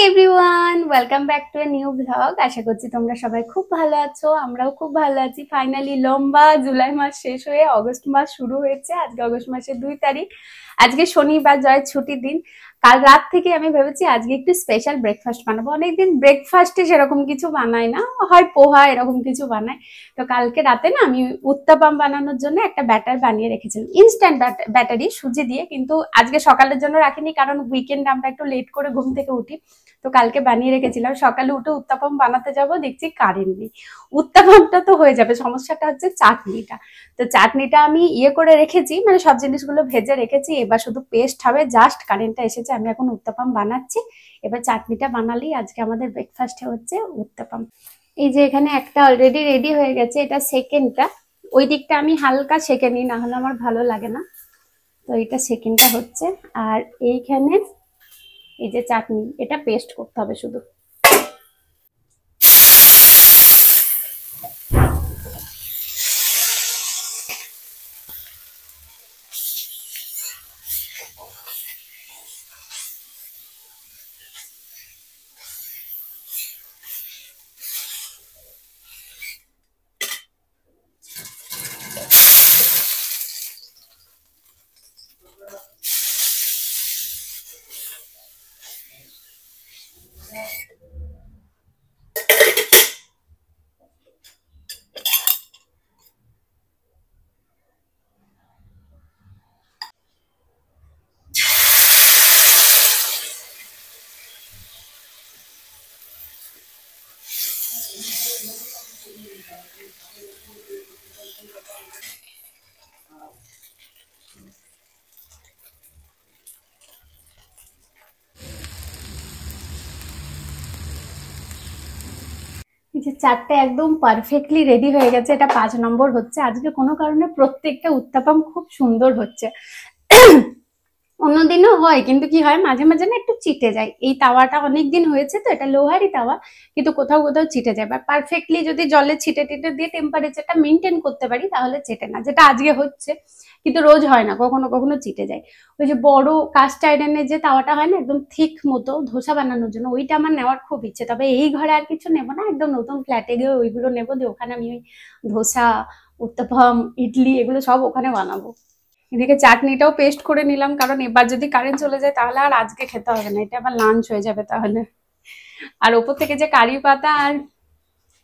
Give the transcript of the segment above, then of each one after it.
Everyone, welcome back to a new blog. আশা করছি তোমরা সবাই খুব ভালো আছো, আমরাও খুব ভালো আছি। ফাইনালি লম্বা জুলাই মাস শেষ হয়ে অগস্ট মাস শুরু হয়েছে। আজকে অগস্ট মাসের 2 তারিখ। আজকে শনিবার, জয়ের ছুটির দিন। কাল রাত থেকে আমি ভেবেছি আজকে একটু স্পেশাল ব্রেকফাস্ট বানাবো। অনেকদিন ব্রেকফাস্টে সেরকম কিছু বানাই না, হয় পোহা এরকম কিছু বানাই। তো কালকে রাতে না আমি উত্তাপাম বানানোর জন্য একটা ব্যাটার বানিয়ে রেখেছিলাম, ইনস্ট্যান্ট ব্যাটারি, সুজি দিয়ে। কিন্তু আজকে সকালের জন্য রাখিনি, কারণ উইকেন্ড আমরা একটু লেট করে ঘুম থেকে উঠি। তো কালকে বানিয়ে রেখেছিলাম। সকালে উঠে উত্তাপম বানাতে যাব, দেখছি কারেন্ট নেই। উত্তাপমটা তো হয়ে যাবে, সমস্যাটা হচ্ছে চাটনিটা। তো চাটনিটা আমি করে রেখেছি, মানে সব জিনিসগুলো ভেজে রেখেছি। এবার শুধু পেস্ট হবে, জাস্ট কারেন্টটা এসেছে। আমি এখন উত্তাপম বানাচ্ছি। এবার চাটনিটা বানালেই আজকে আমাদের ব্রেকফাস্টে হচ্ছে উত্তাপম। এই যে এখানে একটা অলরেডি রেডি হয়ে গেছে, এটা সেকেন্ডটা। ওই দিকটা আমি হালকা সেকে নিই, না হলে আমার ভালো লাগে না। তো এটা সেকেন্ডটা হচ্ছে। আর এইখানে এই যে চাটনি, এটা পেস্ট করতে হবে শুধু। এই যে চারটে একদম পারফেক্টলি রেডি হয়ে গেছে, এটা 5 নম্বর হচ্ছে। আজকে কোনো কারণে প্রত্যেকটা উত্তাপম খুব সুন্দর হচ্ছে। অন্যদিনও হয়, কিন্তু কি হয় মাঝে মাঝে না একটু চিটে যায়। এই তাওয়াটা অনেকদিন হয়েছে, তো এটা লোহারই তাওয়া, কিন্তু কোথাও কোথাও চিটে যায়। বা পারফেক্টলি যদি জলে ছিটে টিটে দিয়ে টেম্পারেচারটা মেনটেন করতে পারি, তাহলে চেটে না, যেটা আজকে হচ্ছে। কিন্তু রোজ হয় না, কখনো কখনো চিটে যায়। ওই যে বড় কাস্ট আয়রনের যে তাওয়াটা হয় না, একদম থিক মতো ধোসা বানানোর জন্য, ওইটা আমার নেওয়ার খুব ইচ্ছে। তবে এই ঘরে আর কিছু নেবো না, একদম নতুন ফ্ল্যাটে গিয়ে ওইগুলো নেবো, দিয়ে ওখানে আমি ওই ধোসা, উত্তপম, ইডলি এগুলো সব ওখানে বানাবো। এদিকে চাটনিটাও পেস্ট করে নিলাম, কারণ এবার যদি কারেন্ট চলে যায় তাহলে আর আজকে খেতে হবে না, এটা আবার লাঞ্চ হয়ে যাবে তাহলে। আর ওপর থেকে যে কারি পাতা আর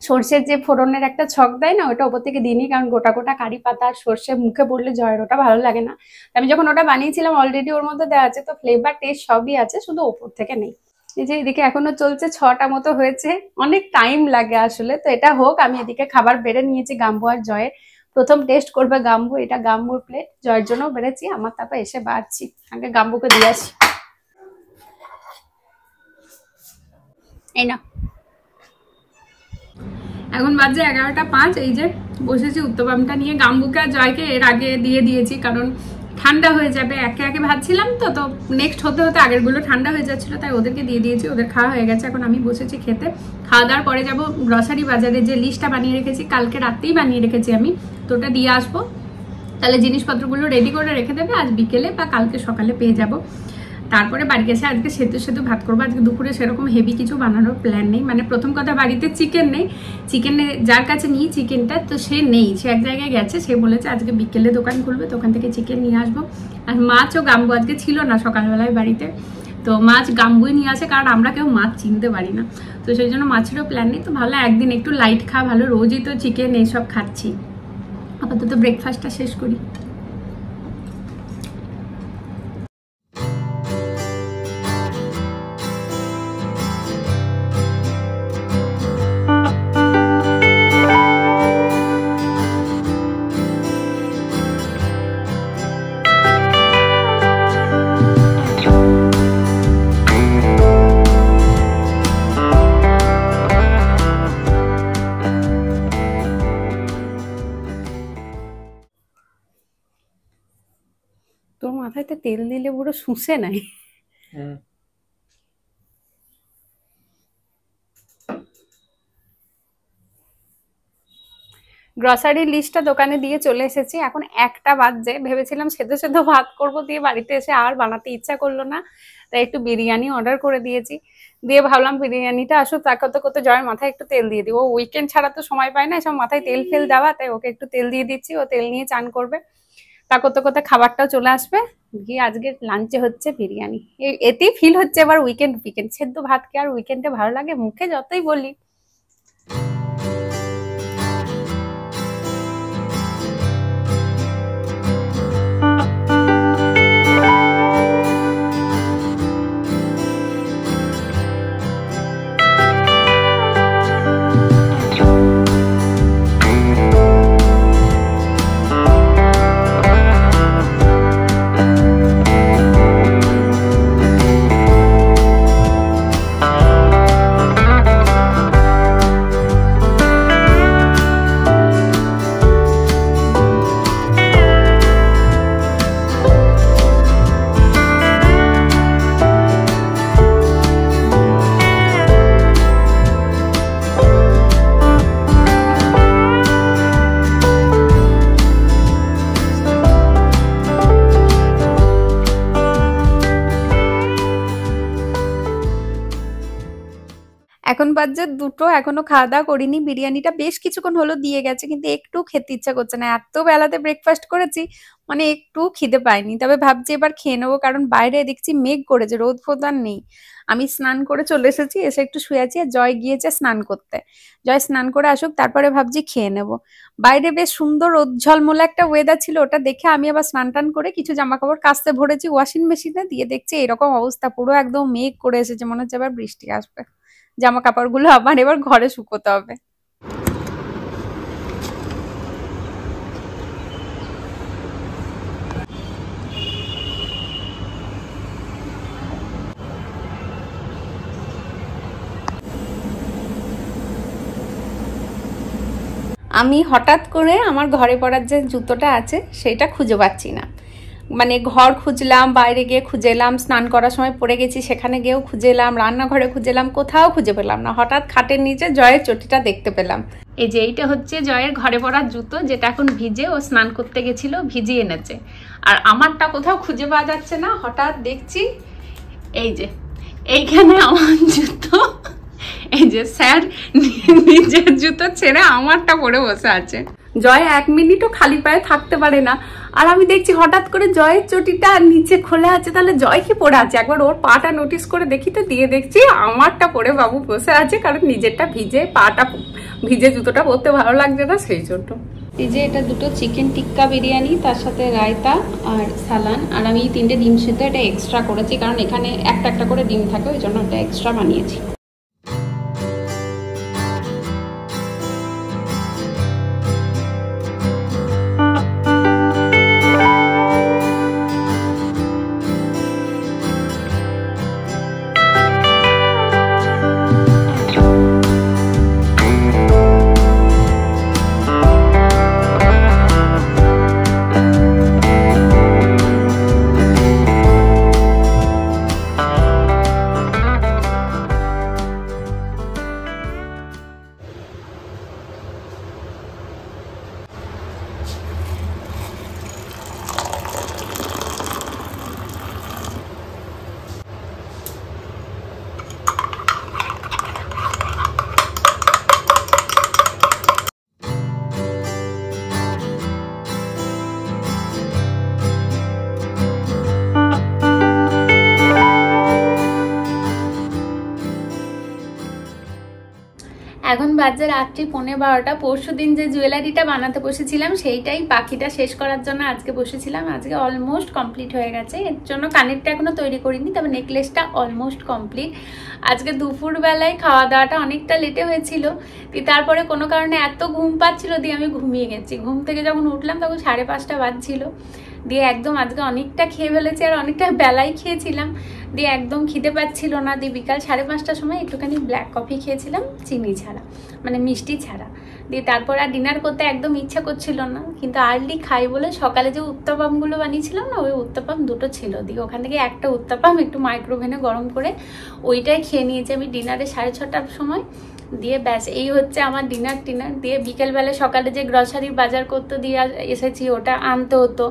সর্ষের যে ফোড়নের একটা ছক দেয় না, ওটা ওপর থেকে দিইনি, কারণ গোটা গোটা কারি পাতা আর সর্ষে মুখে পড়লে জয়ের ওটা ভালো লাগে না। আমি যখন ওটা বানিয়েছিলাম অলরেডি ওর মধ্যে দেওয়া আছে, তো ফ্লেভার টেস্ট সবই আছে, শুধু ওপর থেকে নেই। এই যে এদিকে এখনো চলছে, 6টা মতো হয়েছে। অনেক টাইম লাগে আসলে। তো এটা হোক, আমি এদিকে খাবার বেড়ে নিয়েছি গাম্বু আর জয়ের। প্রথম টেস্ট করবে গাম্বু, এটা গাম্বুর প্লেট, জয়ের জন্য বেড়েছি, আমার তারপর এসে বাড়ছি। আগে গাম্বুকে দিয়ে আসি। এই না, এখন বাজে 11টা 5। এই যে বসেছি উত্তপমটা নিয়ে। গাম্বুকে আর জয়কে এর আগে দিয়ে দিয়েছি, কারণ ঠান্ডা হয়ে যাবে। একে একে ভাজছিলাম তো তো নেক্সট হতে হতে আগেরগুলো ঠান্ডা হয়ে যাচ্ছিল, তাই ওদেরকে দিয়ে দিয়েছি। ওদের খাওয়া হয়ে গেছে, এখন আমি বসেছি খেতে। খাওয়া দাওয়ার পরে যাবো গ্রসারি বাজারে, যে লিস্টটা বানিয়ে রেখেছি, কালকে রাতেই বানিয়ে রেখেছি আমি, তো ওটা দিয়ে আসবো। তাহলে জিনিসপত্রগুলো রেডি করে রেখে দেবে, আজ বিকেলে বা কালকে সকালে পেয়ে যাব। তারপরে বাড়ি এসে আজকে সেতু সেতু ভাত করবো। আজকে দুপুরে সেরকম হেভি কিছু বানানোর প্ল্যান নেই। মানে প্রথম কথা, বাড়িতে চিকেন নেই। চিকেনে যার কাছে নিই চিকেনটা, তো সে নেই, সে এক জায়গায় গেছে। সে বলেছে আজকে বিকেলে দোকান খুলবে, তো ওখান থেকে চিকেন নিয়ে আসবো। আর মাছও গাম্বু আজকে ছিল না সকালবেলায় বাড়িতে, তো মাছ গাম্বুই নিয়ে আসে, কারণ আমরা কেউ মাছ চিনতে পারি না। তো সেই জন্য মাছেরও প্ল্যান নেই। তো ভালো একদিন একটু লাইট খাওয়া ভালো, রোজই তো চিকেন এইসব খাচ্ছি। আপাতত ব্রেকফাস্টটা শেষ করি। তোর মাথায় তেল দিলে পুরো শুষে নাই। গ্রসারি লিস্টটা দোকানে দিয়ে চলে এসেছি, এখন 1টা বাজছে। ভেবেছিলাম সেদ্ধ সেদ্ধ ভাত করব, দিয়ে বাড়িতে এসে আর বানাতে ইচ্ছা করলো না, তাই একটু বিরিয়ানি অর্ডার করে দিয়েছি। দিয়ে ভাবলাম বিরিয়ানিটা আসুক, তা করতে করতে জয়ের মাথায় একটু তেল দিয়ে দিই। ও উইকেন্ড ছাড়া তো সময় পায় না এসব মাথায় তেল ফেল দেওয়া, তাই ওকে একটু তেল দিয়ে দিচ্ছি, ও তেল নিয়ে চান করবে। তা করতে করতে খাবারটাও চলে আসবে। গিয়ে আজকে লাঞ্চে হচ্ছে বিরিয়ানি। এতেই ফিল হচ্ছে এবার উইকেন্ড উইকেন্ড। সেদ্ধ ভাত কে আর উইকেন্ডে ভালো লাগে, মুখে যতই বলি। এখন বাজে 2টো, এখনো খাওয়া দাওয়া করিনি। বিরিয়ানিটা বেশ কিছুক্ষণ হলো দিয়ে গেছে, কিন্তু একটু খেতে ইচ্ছা করছে না। এত বেলাতে ব্রেকফাস্ট করেছি, মানে একটু খিদে পাইনি। তবে ভাবছি এবার খেয়ে নেবো, কারণ বাইরে দেখছি মেঘ করেছে, রোদ ফোদ আর নেই। আমি স্নান করে চলে এসেছি, এসে একটু শুয়ে আছি, আর জয় গিয়েছে স্নান করতে। জয় স্নান করে আসুক, তারপরে ভাবছি খেয়ে নেবো। বাইরে বেশ সুন্দর রোদ ঝলমলে একটা ওয়েদার ছিল, ওটা দেখে আমি আবার স্নান টান করে কিছু জামা কাপড় কাচতে ভরেছি ওয়াশিং মেশিনে, দিয়ে দেখছি এরকম অবস্থা, পুরো একদম মেঘ করে এসেছে, মনে হচ্ছে এবার বৃষ্টি আসবে। জামা কাপড়গুলো আবার এবার ঘরে শুকোতে হবে। আমি হঠাৎ করে আমার ঘরে পরার যে জুতোটা আছে সেটা খুঁজে পাচ্ছি না। মানে ঘর খুঁজলাম, বাইরে গিয়ে খুঁজে এলাম, স্নান করার সময় পড়ে গেছি সেখানে গিয়েও খুঁজে এলাম, রান্নাঘরে খুঁজে এলাম, কোথাও খুঁজে পেলাম না। হঠাৎ খাটের নিচে জয়ের চটিটা দেখতে পেলাম। এই যে এইটা হচ্ছে জয়ের ঘরে পরার জুতো, যেটা এখন ভিজে, ও স্নান করতে গেছিল, ভিজিয়ে এনেছে। আর আমারটা কোথাও খুঁজে পাওয়া যাচ্ছে না। হঠাৎ দেখছি এই যে এইখানে আমার জুতো, এই যে স্যার নিজের জুতো ছেড়ে আমারটা পরে বসে আছে। জয় 1 মিনিটও খালি পায়ে থাকতে পারে না। আর আমি দেখছি হঠাৎ করে জয়ের চটিটা নিচে খোলা আছে, তাহলে জয় কি পরে আছে, একবার ওর পাটা নোটিস করে দেখি তো, দিয়ে দেখছি আমারটা পরে বাবু বসে আছে, কারণ নিজেরটা ভিজে, পাটা ভিজে, জুতোটা পরতে ভালো লাগছে না সেই জন্য। এই যে এটা 2টো চিকেন টিক্কা বিরিয়ানি, তার সাথে রায়তা আর সালান। আর আমি 3টে ডিম সিদ্ধ এটা এক্সট্রা করেছি, কারণ এখানে একটা একটা করে ডিম থাকে, ওই জন্য এটা এক্সট্রা বানিয়েছি। এখন বাজে রাত্রি 11:15। পরশুদিন যে জুয়েলারিটা বানাতে বসেছিলাম সেইটাই বাকিটা শেষ করার জন্য আজকে বসেছিলাম। আজকে অলমোস্ট কমপ্লিট হয়ে গেছে, এর জন্য কানেরটা এখনো তৈরি করিনি, তবে নেকলেসটা অলমোস্ট কমপ্লিট। আজকে দুপুরবেলায় খাওয়া দাওয়াটা অনেকটা লেটে হয়েছিল, তারপরে কোনো কারণে এত ঘুম পাচ্ছিল, দিয়ে আমি ঘুমিয়ে গেছি। ঘুম থেকে যখন উঠলাম তখন 5:30 বাজছিল। দিয়ে একদম আজকে অনেকটা খেয়ে ফেলেছি, আর অনেকটা বেলায় খেয়েছিলাম। দিয়ে একদম খিদে পাচ্ছিল না, দিয়ে বিকাল 5:30টার সময় একটুখানি ব্ল্যাক কফি খেয়েছিলাম চিনি ছাড়া, মানে মিষ্টি ছাড়া। দিয়ে তারপর আর ডিনার করতে একদম ইচ্ছা করছিল না, কিন্তু আর্লি খাই বলে সকালে যে উত্তাপামগুলো বানিয়েছিলাম না, ওই উত্তাপাম 2টো ছিল, দিয়ে ওখান থেকে একটা উত্তাপাম একটু মাইক্রোওভেনে গরম করে ওইটাই খেয়ে নিয়েছি আমি ডিনারে 6:30টার সময়। দিয়ে ব্যাস এই হচ্ছে আমার ডিনার দিয়ে বিকেলবেলা সকালে যে গ্রসারি বাজার করতে দিয়ে এসেছি ওটা আনতে হতো,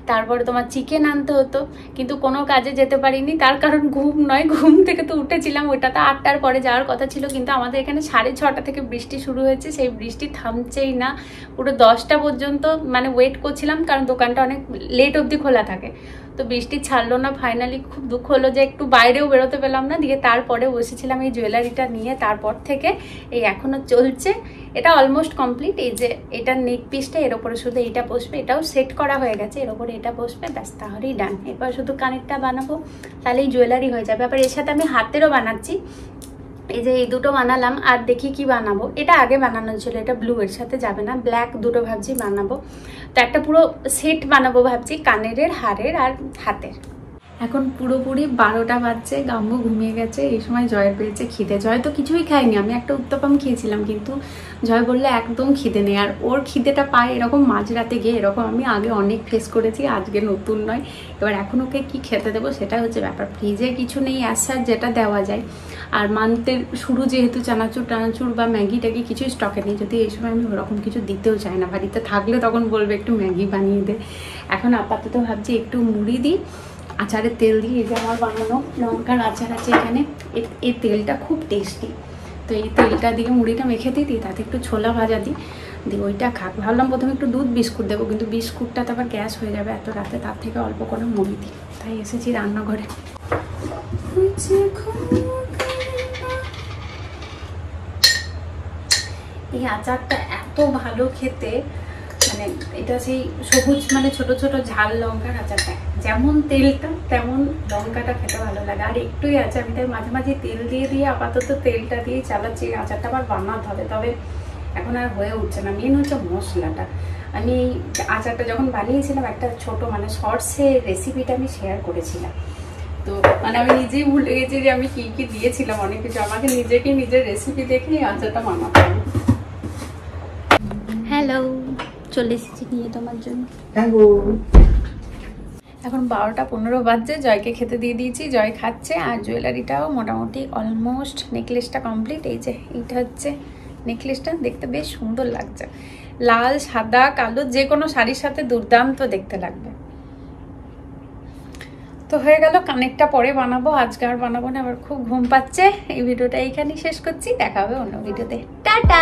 তারপরে তোমার চিকেন আনতে হতো, কিন্তু কোনো কাজে যেতে পারিনি, তার কারণ ঘুম নয়, ঘুম থেকে তো উঠেছিলাম, ওইটা তো 8টার পরে যাওয়ার কথা ছিল, কিন্তু আমাদের এখানে 6:30 থেকে বৃষ্টি শুরু হয়েছে, সেই বৃষ্টি থামছেই না, পুরো 10টা পর্যন্ত মানে ওয়েট করছিলাম, কারণ দোকানটা অনেক লেট অবধি খোলা থাকে। তো বৃষ্টি ছাড়লো না, ফাইনালি খুব দুঃখ হলো যে একটু বাইরেও বেরোতে পেলাম না। দিয়ে তারপরে বসেছিলাম এই জুয়েলারিটা নিয়ে, তারপর থেকে এই এখনো চলছে, এটা অলমোস্ট কমপ্লিট। এই যে এটার নেক পিসটা, এর ওপরে শুধু এইটা বসবে, এটাও সেট করা হয়ে গেছে, এর ওপরে এটা বসবে, ব্যাস তাহলেই ডান। এরপর শুধু কানেরটা বানাবো, তাহলেই জুয়েলারি হয়ে যাবে। আবার এর সাথে আমি হাতেরও বানাচ্ছি, এই যে এই দুটো বানালাম, আর দেখি কি বানাবো। এটা আগে বানানো ছিল, এটা ব্লু এর সাথে যাবে না, ব্ল্যাক দুটো ভাবছি বানাবো। তো একটা পুরো সেট বানাবো ভাবছি, কানেরের, হারের আর হাতের। এখন পুরোপুরি 12টা বাজছে, গাম্বু ঘুমিয়ে গেছে, এই সময় জয়ের পেয়েছে খিদে। জয় তো কিছুই খায়নি, আমি একটা উত্তাপাম খেয়েছিলাম, কিন্তু জয় বললে একদম খিদে নেই। আর ওর খিদেটা পায় এরকম মাঝরাতে গিয়ে, এরকম আমি আগে অনেক ফেস করেছি, আজকে নতুন নয়। এবার এখন ওকে কী খেতে দেবো সেটা হচ্ছে ব্যাপার। ফ্রিজে কিছু নেই অ্যাসার যেটা দেওয়া যায়, আর মান্থের শুরু যেহেতু চানাচুর বা ম্যাগি ট্যাগি কিছুই স্টকে নেই, যদি এই সময় আমি ওরকম কিছু দিতেও চাই না। বাড়িতে থাকলে তখন বলবে একটু ম্যাগি বানিয়ে দে। এখন আপাতত ভাবছি একটু মুড়ি দিই, আচারের তেল দিয়ে। এই যে আমার বানানো লঙ্কার আচার আছে এখানে, এই তেলটা খুব টেস্টি, তো এই তেলটা দিয়ে মুড়িটা মেখে দিই, তাতে একটু ছোলা ভাজা দিই, দিয়ে ওইটা খাক। ভাবলাম প্রথমে একটু দুধ বিস্কুট দেবো, কিন্তু বিস্কুটটা তো আবার গ্যাস হয়ে যাবে এত রাতে, তার থেকে অল্প করে মুড়ি দিই। তাই এসেছি রান্নাঘরে। এই আচারটা এত ভালো খেতে, মানে এটা সেই সবুজ মানে ছোট ছোট ঝাল লঙ্কার আচারটা, যেমন তেলটা তেমন লঙ্কাটা খেতে ভালো লাগে। আর একটুই আছে, আমি তাই মাঝে মাঝে তেল দিয়ে আপাতত তেলটা দিয়ে চালাচ্ছি। আচারটা আবার বানাতে হবে, তবে এখন আর হয়ে উঠছে না। মেন হচ্ছে মশলাটা। আমি এই আচারটা যখন বানিয়েছিলাম, একটা ছোট মানে শর্টসে রেসিপিটা আমি শেয়ার করেছিলাম, তো মানে আমি নিজেই ভুলে গেছি যে আমি কি কি দিয়েছিলাম, অনেক কিছু। আমাকে নিজের রেসিপি দেখে এই আচারটা বানাতে হবে। হ্যালো, চলে এসেছি নিয়ে তোমার জন্য। এখন 12টা 15 বাজছে, জয়কে খেতে দিয়ে দিয়েছি, জয় খাচ্ছে। আর জুয়েলারিটাও মোটামুটি অলমোস্ট, নেকলেসটা কমপ্লিট। এই যে এইটা হচ্ছে নেকলেসটা, দেখতে বেশ সুন্দর লাগছে, লাল সাদা কালো যে কোনো শাড়ির সাথে দুর্দান্ত দেখতে লাগবে। তো হয়ে গেল, কানেরটা পরে বানাবো, আজকে আর বানাবো না, আবার খুব ঘুম পাচ্ছে। এই ভিডিওটা এইখানেই শেষ করছি, দেখা হবে অন্য ভিডিওতে, টাটা।